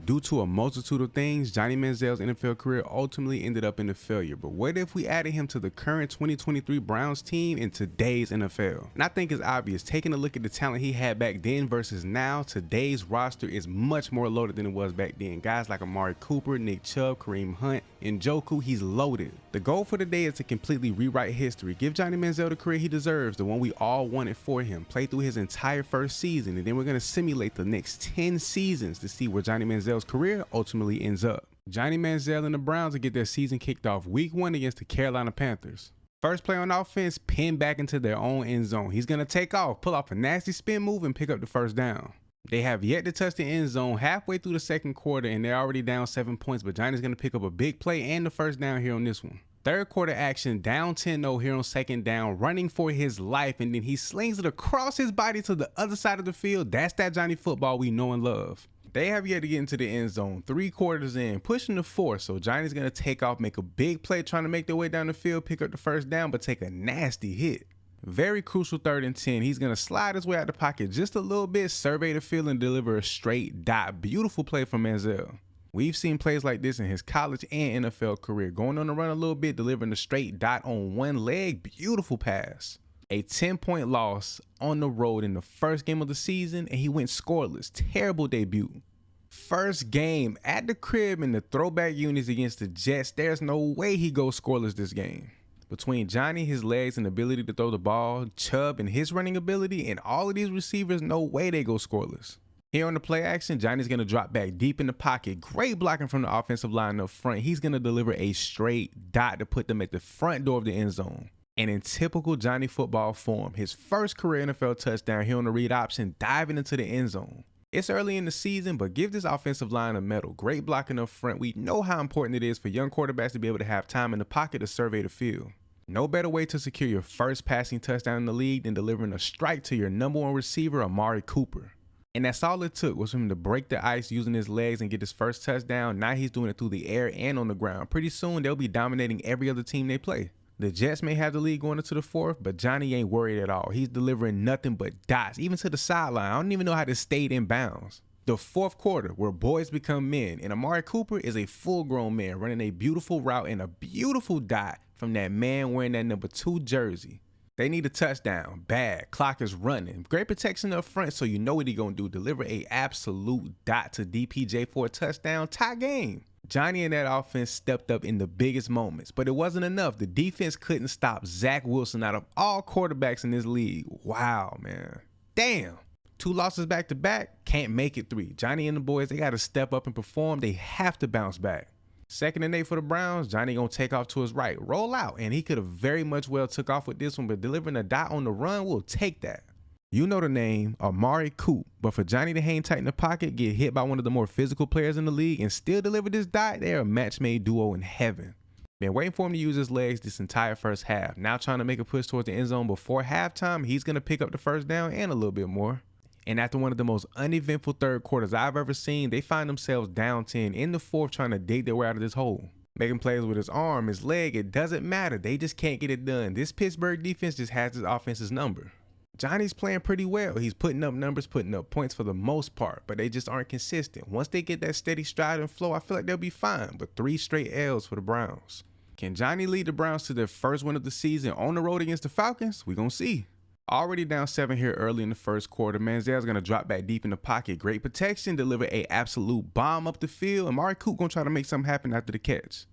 Due to a multitude of things, Johnny Manziel's NFL career ultimately ended up in a failure. But what if we added him to the current 2023 Browns team in today's NFL? And I think it's obvious, taking a look at the talent he had back then versus now, today's roster is much more loaded than it was back then. Guys like Amari Cooper, Nick Chubb, Kareem Hunt, and Njoku, he's loaded. The goal for the day is to completely rewrite history. Give Johnny Manziel the career he deserves, the one we all wanted for him. Play through his entire first season, and then we're going to simulate the next 10 seasons to see where Johnny Manziel's career ultimately ends up. Johnny Manziel and the Browns will get their season kicked off week 1 against the Carolina Panthers. First play on offense, pin back into their own end zone. He's going to take off, pull off a nasty spin move, and pick up the first down. They have yet to touch the end zone halfway through the second quarter, and they're already down 7 points, but Johnny's going to pick up a big play and the first down here on this one. Third quarter action, down 10-0 here on second down, running for his life, and then he slings it across his body to the other side of the field. That's that Johnny football we know and love. They have yet to get into the end zone, 3 quarters in, pushing the 4, so Johnny's going to take off, make a big play, trying to make their way down the field, pick up the first down, but take a nasty hit. Very crucial 3rd and 10. He's going to slide his way out the pocket just a little bit, survey the field, and deliver a straight dot. Beautiful play from Manziel. We've seen plays like this in his college and NFL career. Going on the run a little bit, delivering a straight dot on one leg. Beautiful pass. A 10-point loss on the road in the first game of the season, and he went scoreless. Terrible debut. First game at the crib in the throwback units against the Jets. There's no way he goes scoreless this game. Between Johnny, his legs and ability to throw the ball, Chubb and his running ability, and all of these receivers, no way they go scoreless. Here on the play action, Johnny's going to drop back deep in the pocket. Great blocking from the offensive line up front. He's going to deliver a straight dot to put them at the front door of the end zone. And in typical Johnny football form, his first career NFL touchdown here on the read option, diving into the end zone. It's early in the season, but give this offensive line a medal. Great blocking up front. We know how important it is for young quarterbacks to be able to have time in the pocket to survey the field. No better way to secure your first passing touchdown in the league than delivering a strike to your #1 receiver, Amari Cooper. And that's all it took was for him to break the ice using his legs and get his first touchdown. Now he's doing it through the air and on the ground. Pretty soon they'll be dominating every other team they play. The Jets may have the lead going into the 4th, but Johnny ain't worried at all. He's delivering nothing but dots, even to the sideline. I don't even know how this stayed in bounds. The 4th quarter, where boys become men, and Amari Cooper is a full-grown man running a beautiful route and a beautiful dot from that man wearing that #2 jersey. They need a touchdown. Bad. Clock is running. Great protection up front, so you know what he's going to do. Deliver a absolute dot to DPJ for a touchdown. Tie game. Johnny and that offense stepped up in the biggest moments, but it wasn't enough. The defense couldn't stop Zach Wilson out of all quarterbacks in this league. Wow, man. Damn. 2 losses back to back. Can't make it 3. Johnny and the boys, they got to step up and perform. They have to bounce back. 2nd and 8 for the Browns. Johnny gonna take off to his right, roll out, and he could have very much well took off with this one, but delivering a dot on the run, we'll take that. You know the name, Amari Cooper, but for Johnny to hang tight in the pocket, get hit by one of the more physical players in the league, and still deliver this dot, they're a match-made duo in heaven. Been waiting for him to use his legs this entire first half. Now trying to make a push towards the end zone before halftime, he's gonna pick up the first down and a little bit more. And after one of the most uneventful 3rd quarters I've ever seen, they find themselves down 10 in the 4th trying to dig their way out of this hole. Making plays with his arm, his leg, it doesn't matter. They just can't get it done. This Pittsburgh defense just has this offense's number. Johnny's playing pretty well. He's putting up numbers, putting up points for the most part, but they just aren't consistent. Once they get that steady stride and flow, I feel like they'll be fine, but 3 straight L's for the Browns. Can Johnny lead the Browns to their first win of the season on the road against the Falcons? We're going to see. Already down 7 here early in the first quarter. Manziel's going to drop back deep in the pocket. Great protection, deliver a absolute bomb up the field, and Amari Cooper going to try to make something happen after the catch.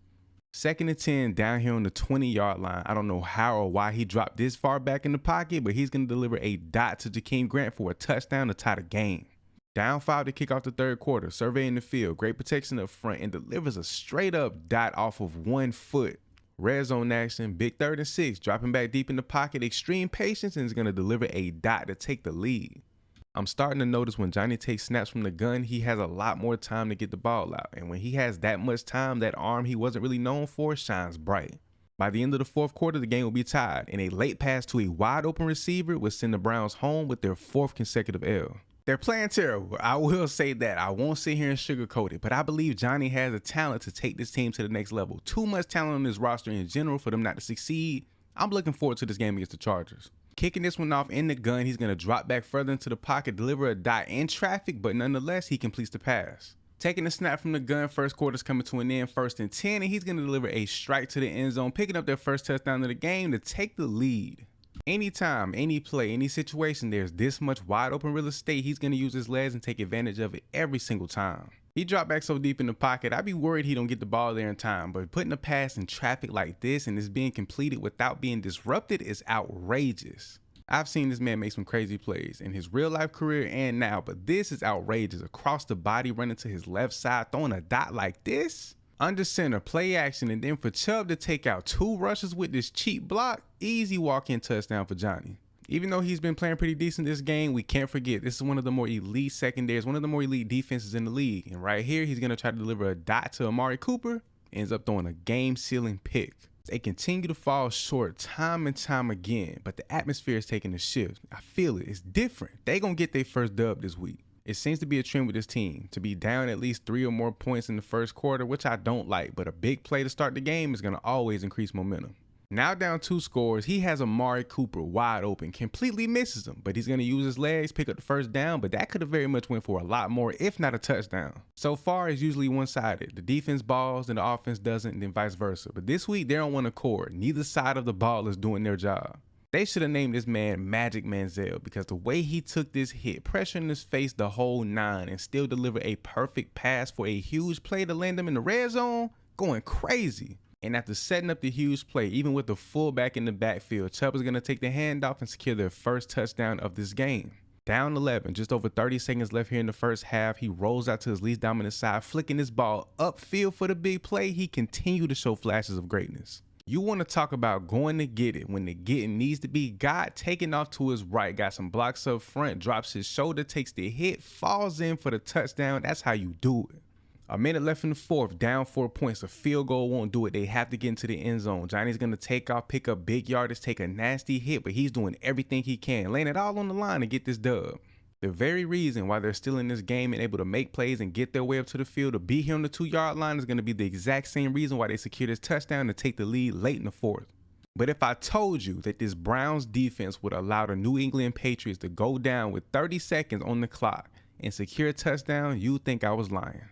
2nd and 10 down here on the 20-yard line. I don't know how or why he dropped this far back in the pocket, but he's going to deliver a dot to Jakeem Grant for a touchdown to tie the game. Down 5 to kick off the 3rd quarter. Surveying the field. Great protection up front and delivers a straight-up dot off of 1 foot. Red zone action, big 3rd and 6, dropping back deep in the pocket, extreme patience, and is going to deliver a dot to take the lead. I'm starting to notice when Johnny takes snaps from the gun, he has a lot more time to get the ball out. And when he has that much time, that arm he wasn't really known for shines bright. By the end of the 4th quarter, the game will be tied, and a late pass to a wide open receiver would send the Browns home with their 4th consecutive L. They're playing terrible. I will say that. I won't sit here and sugarcoat it, but I believe Johnny has the talent to take this team to the next level. Too much talent on this roster in general for them not to succeed. I'm looking forward to this game against the Chargers. Kicking this one off in the gun, he's going to drop back further into the pocket, deliver a dot in traffic, but nonetheless, he completes the pass. Taking the snap from the gun, first quarter's coming to an end, 1st and 10, and he's going to deliver a strike to the end zone, picking up their first touchdown of the game to take the lead. Anytime, any play, any situation, there's this much wide open real estate, he's going to use his legs and take advantage of it every single time. He dropped back so deep in the pocket, I'd be worried he don't get the ball there in time, but putting a pass in traffic like this and it's being completed without being disrupted is outrageous. I've seen this man make some crazy plays in his real life career and now, but this is outrageous. Across the body, running to his left side, throwing a dot like this. Under center, play action, and then for Chubb to take out 2 rushes with this cheap block, easy walk-in touchdown for Johnny. Even though he's been playing pretty decent this game, we can't forget this is one of the more elite secondaries, one of the more elite defenses in the league. And right here, he's going to try to deliver a dot to Amari Cooper, ends up throwing a game-sealing pick. They continue to fall short time and time again, but the atmosphere is taking a shift. I feel it. It's different. They gonna get their first dub this week. It seems to be a trend with this team to be down at least 3 or more points in the first quarter, which I don't like, but a big play to start the game is gonna always increase momentum. Now down 2 scores, he has Amari Cooper wide open, completely misses him, but he's going to use his legs, pick up the first down, but that could have very much went for a lot more, if not a touchdown. So far, it's usually one-sided. The defense balls and the offense doesn't, and then vice versa. But this week, they're on one accord. Neither side of the ball is doing their job. They should have named this man Magic Manziel because the way he took this hit, pressure in his face the whole 9, and still deliver a perfect pass for a huge play to land him in the red zone, going crazy. And after setting up the huge play, even with the fullback in the backfield, Chubb is going to take the handoff and secure their first touchdown of this game. Down 11, just over 30 seconds left here in the first half, he rolls out to his least dominant side, flicking his ball upfield for the big play. He continued to show flashes of greatness. You want to talk about going to get it when the getting needs to be got, taking off to his right, got some blocks up front, drops his shoulder, takes the hit, falls in for the touchdown. That's how you do it. A minute left in the fourth, down 4 points. A field goal won't do it. They have to get into the end zone. Johnny's going to take off, pick up big yardage, take a nasty hit, but he's doing everything he can, laying it all on the line to get this dub. The very reason why they're still in this game and able to make plays and get their way up to the field to be here on the 2-yard line is going to be the exact same reason why they secured this touchdown to take the lead late in the fourth. But if I told you that this Browns defense would allow the New England Patriots to go down with 30 seconds on the clock and secure a touchdown, you'd think I was lying.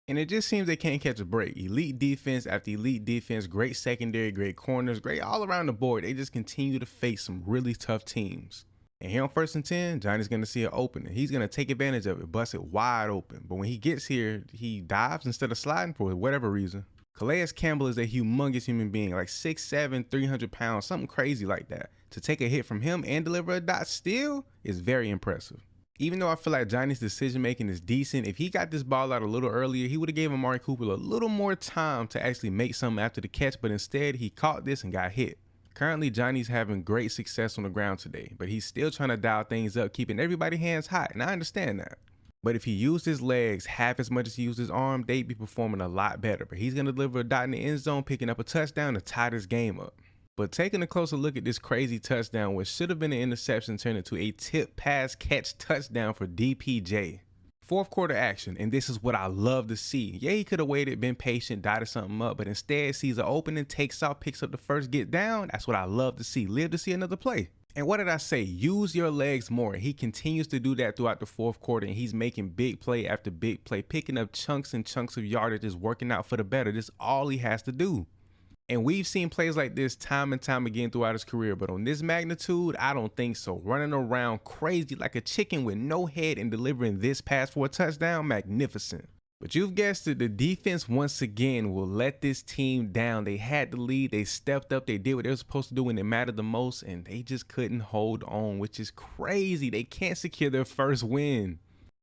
And it just seems they can't catch a break. Elite defense after elite defense, great secondary, great corners, great all around the board. They just continue to face some really tough teams. And here on 1st and 10, Johnny's going to see an opening. He's going to take advantage of it, bust it wide open. But when he gets here, he dives instead of sliding for whatever reason. Calais Campbell is a humongous human being, like 6'7", 300 pounds, something crazy like that. To take a hit from him and deliver a dot still is very impressive. Even though I feel like Johnny's decision making is decent, if he got this ball out a little earlier, he would have gave Amari Cooper a little more time to actually make something after the catch, but instead he caught this and got hit. Currently, Johnny's having great success on the ground today, but he's still trying to dial things up, keeping everybody's hands hot, and I understand that. But if he used his legs half as much as he used his arm, they'd be performing a lot better. But he's going to deliver a dot in the end zone, picking up a touchdown to tie this game up. But taking a closer look at this crazy touchdown, which should have been an interception, turned into a tip pass catch touchdown for DPJ. Fourth quarter action, and this is what I love to see. Yeah, he could have waited, been patient, dotted something up, but instead sees an opening, takes off, picks up the first get down. That's what I love to see. Live to see another play. And what did I say? Use your legs more. He continues to do that throughout the fourth quarter, and he's making big play after big play, picking up chunks and chunks of yardage, is working out for the better. This is all he has to do. And we've seen plays like this time and time again throughout his career, but on this magnitude, I don't think so. Running around crazy like a chicken with no head and delivering this pass for a touchdown, magnificent. But you've guessed it, the defense once again will let this team down. They had the lead, they stepped up, they did what they were supposed to do when it mattered the most, and they just couldn't hold on, which is crazy. They can't secure their first win.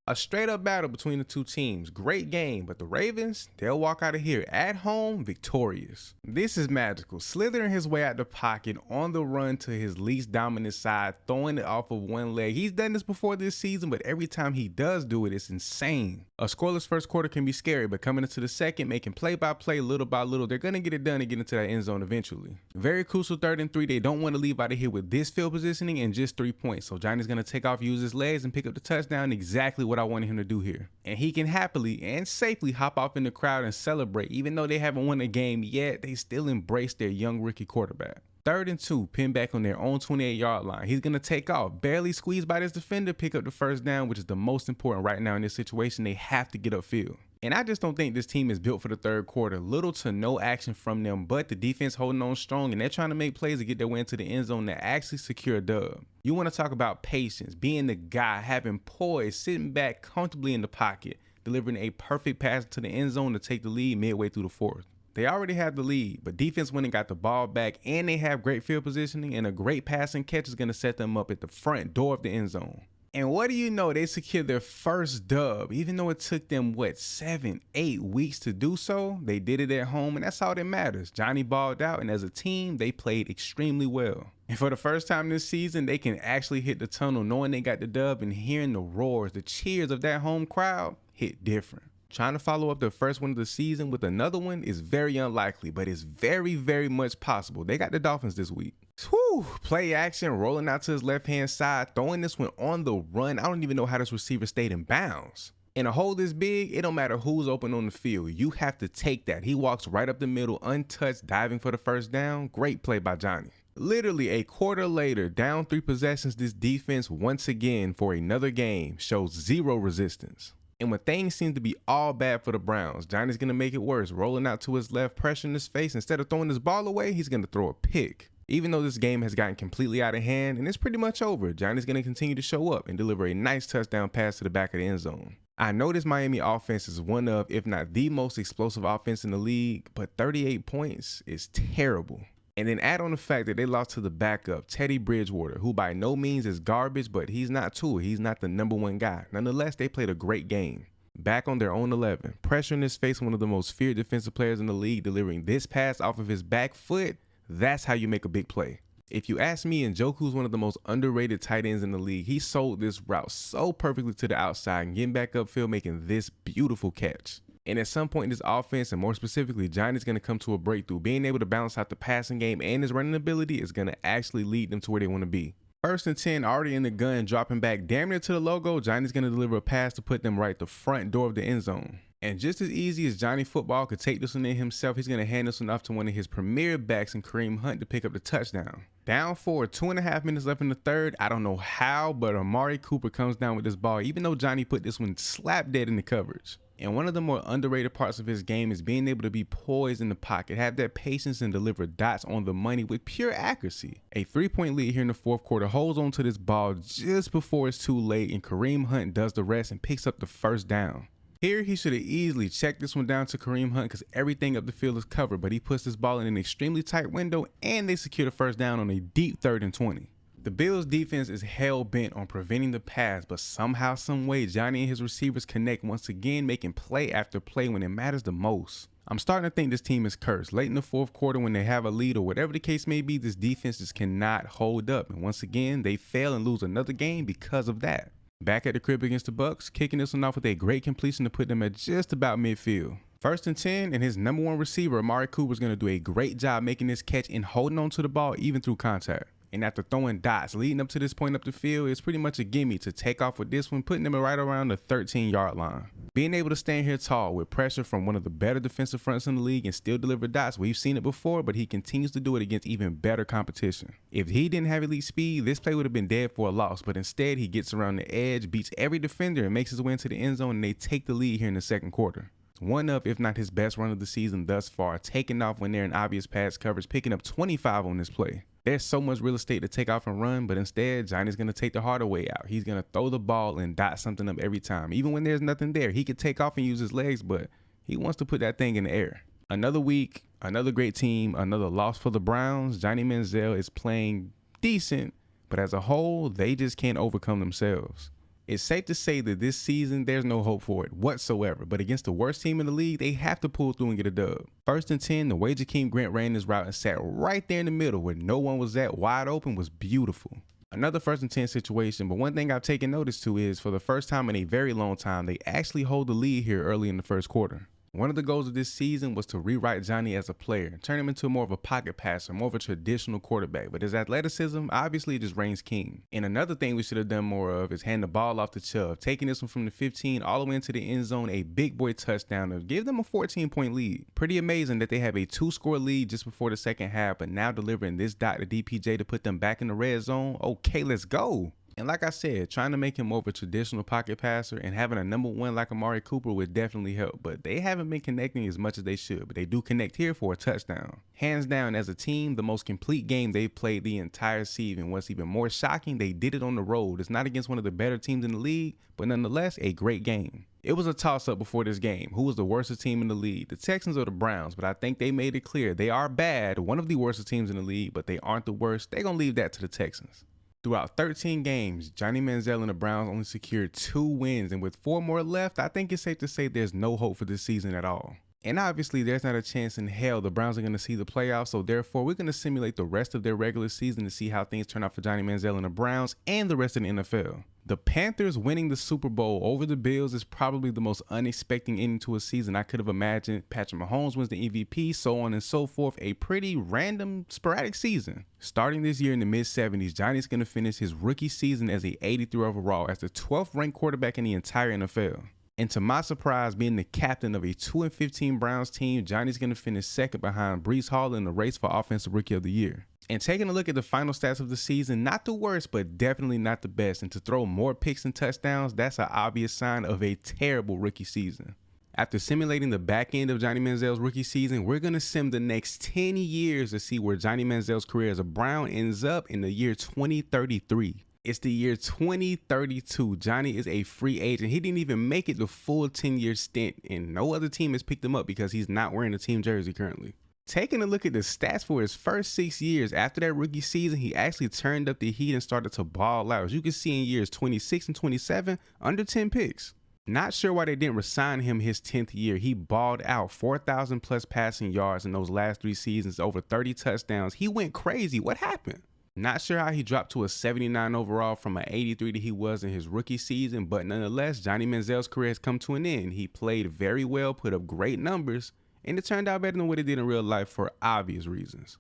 A straight up battle between the two teams. Great game, but the Ravens, they'll walk out of here at home victorious. This is magical. Slithering his way out the pocket on the run to his least dominant side, throwing it off of one leg. He's done this before this season, but every time he does do it, it's insane. A scoreless first quarter can be scary, but coming into the second, making play by play, little by little, they're going to get it done and get into that end zone eventually. Very crucial 3rd and 3. They don't want to leave out of here with this field positioning and just 3 points. So Johnny's going to take off, use his legs, and pick up the touchdown. Exactly what I wanted him to do here. And he can happily and safely hop off in the crowd and celebrate. Even though they haven't won a game yet, they still embrace their young rookie quarterback. 3rd and 2, pinned back on their own 28-yard line. He's going to take off, barely squeezed by this defender, pick up the first down, which is the most important right now in this situation. They have to get upfield. And I just don't think this team is built for the third quarter. Little to no action from them, but the defense holding on strong, and they're trying to make plays to get their way into the end zone to actually secure a dub. You want to talk about patience, being the guy, having poise, sitting back comfortably in the pocket, delivering a perfect pass to the end zone to take the lead midway through the fourth. They already have the lead, but defense went and got the ball back, and they have great field positioning, and a great passing catch is going to set them up at the front door of the end zone. And what do you know, they secured their first dub. Even though it took them, 7-8 weeks to do so, they did it at home, and that's all that matters. Johnny balled out, and as a team, they played extremely well. And for the first time this season, they can actually hit the tunnel knowing they got the dub, and hearing the roars, the cheers of that home crowd hit different. Trying to follow up the first one of the season with another one is very unlikely, but it's very, very much possible. They got the Dolphins this week. Whew, play action, rolling out to his left-hand side, throwing this one on the run. I don't even know how this receiver stayed in bounds. In a hole this big, it don't matter who's open on the field. You have to take that. He walks right up the middle, untouched, diving for the first down. Great play by Johnny. Literally a quarter later, down 3 possessions, this defense once again for another game shows zero resistance. And when things seem to be all bad for the Browns, Johnny's going to make it worse, rolling out to his left, pressuring his face. Instead of throwing his ball away, he's going to throw a pick. Even though this game has gotten completely out of hand and it's pretty much over, Johnny's going to continue to show up and deliver a nice touchdown pass to the back of the end zone. I know this Miami offense is one of, if not the most explosive offense in the league, but 38 points is terrible. And then add on the fact that they lost to the backup, Teddy Bridgewater, who by no means is garbage, but he's not Tua. He's not the number one guy. Nonetheless, they played a great game. Back on their own 11, pressuring his face, one of the most feared defensive players in the league, delivering this pass off of his back foot. That's how you make a big play. If you ask me, Njoku's one of the most underrated tight ends in the league. He sold this route so perfectly to the outside and getting back upfield, making this beautiful catch. And at some point in this offense, and more specifically, Johnny's going to come to a breakthrough. Being able to balance out the passing game and his running ability is going to actually lead them to where they want to be. 1st and 10, already in the gun, dropping back damn near to the logo. Johnny's going to deliver a pass to put them right at the front door of the end zone. And just as easy as Johnny Football could take this one in himself, he's going to hand this one off to one of his premier backs in Kareem Hunt to pick up the touchdown. Down 4, 2.5 minutes left in the third. I don't know how, but Amari Cooper comes down with this ball, even though Johnny put this one slap dead in the coverage. And one of the more underrated parts of his game is being able to be poised in the pocket, have that patience and deliver dots on the money with pure accuracy. A 3-point lead here in the fourth quarter, holds on to this ball just before it's too late, and Kareem Hunt does the rest and picks up the first down. Here, he should have easily checked this one down to Kareem Hunt because everything up the field is covered, but he puts this ball in an extremely tight window, and they secure the first down on a deep 3rd and 20. The Bills defense is hell-bent on preventing the pass, but somehow, some way, Johnny and his receivers connect once again, making play after play when it matters the most. I'm starting to think this team is cursed. Late in the fourth quarter when they have a lead or whatever the case may be, this defense just cannot hold up. And once again, they fail and lose another game because of that. Back at the crib against the Bucks, kicking this one off with a great completion to put them at just about midfield. 1st and 10, and his number one receiver, Amari Cooper, is going to do a great job making this catch and holding on to the ball even through contact. And after throwing dots leading up to this point up the field, it's pretty much a gimme to take off with this one, putting them right around the 13-yard line. Being able to stand here tall with pressure from one of the better defensive fronts in the league and still deliver dots, we've seen it before, but he continues to do it against even better competition. If he didn't have elite speed, this play would have been dead for a loss, but instead he gets around the edge, beats every defender, and makes his way into the end zone, and they take the lead here in the second quarter. One of, if not his best run of the season thus far, taking off when they're in obvious pass coverage, picking up 25 on this play. There's so much real estate to take off and run, but instead, Johnny's going to take the harder way out. He's going to throw the ball and dot something up every time. Even when there's nothing there, he could take off and use his legs, but he wants to put that thing in the air. Another week, another great team, another loss for the Browns. Johnny Manziel is playing decent, but as a whole, they just can't overcome themselves. It's safe to say that this season, there's no hope for it whatsoever, but against the worst team in the league, they have to pull through and get a dub. 1st and 10, the way Jakeem Grant ran his route and sat right there in the middle where no one was at, wide open, was beautiful. Another 1st and 10 situation, but one thing I've taken notice to is for the first time in a very long time, they actually hold the lead here early in the first quarter. One of the goals of this season was to rewrite Johnny as a player, turn him into more of a pocket passer, more of a traditional quarterback, but his athleticism obviously just reigns king. And another thing we should have done more of is hand the ball off to Chubb, taking this one from the 15 all the way into the end zone, a big boy touchdown to give them a 14-point lead. Pretty amazing that they have a 2-score lead just before the second half, but now delivering this dot to DPJ to put them back in the red zone. Okay, let's go. And like I said, trying to make him more of a traditional pocket passer and having a #1 like Amari Cooper would definitely help, but they haven't been connecting as much as they should, but they do connect here for a touchdown. Hands down, as a team, the most complete game they've played the entire season. What's even more shocking, they did it on the road. It's not against one of the better teams in the league, but nonetheless, a great game. It was a toss-up before this game. Who was the worst team in the league? The Texans or the Browns? But I think they made it clear they are bad, one of the worst teams in the league, but they aren't the worst. They're going to leave that to the Texans. Throughout 13 games, Johnny Manziel and the Browns only secured 2 wins, and with 4 more left, I think it's safe to say there's no hope for this season at all. And obviously, there's not a chance in hell the Browns are going to see the playoffs, so therefore, we're going to simulate the rest of their regular season to see how things turn out for Johnny Manziel and the Browns and the rest of the NFL. The Panthers winning the Super Bowl over the Bills is probably the most unexpected ending to a season I could have imagined. Patrick Mahomes wins the MVP, so on and so forth. A pretty random, sporadic season. Starting this year in the mid-70s, Johnny's going to finish his rookie season as a 83 overall, as the 12th ranked quarterback in the entire NFL. And to my surprise, being the captain of a 2-15 Browns team, Johnny's going to finish second behind Breece Hall in the race for Offensive Rookie of the Year. And taking a look at the final stats of the season, not the worst, but definitely not the best. And to throw more picks and touchdowns, that's an obvious sign of a terrible rookie season. After simulating the back end of Johnny Manziel's rookie season, we're going to sim the next 10 years to see where Johnny Manziel's career as a Brown ends up in the year 2033. It's the year 2032. Johnny is a free agent. He didn't even make it the full 10-year stint, and no other team has picked him up because he's not wearing a team jersey currently. Taking a look at the stats for his first 6 years after that rookie season, he actually turned up the heat and started to ball out. As you can see in years 26 and 27, under 10 picks. Not sure why they didn't resign him his 10th year. He balled out, 4,000 plus passing yards in those last 3 seasons, over 30 touchdowns. He went crazy. What happened? Not sure how he dropped to a 79 overall from an 83 that he was in his rookie season, but nonetheless, Johnny Manziel's career has come to an end. He played very well, put up great numbers, and it turned out better than what it did in real life for obvious reasons.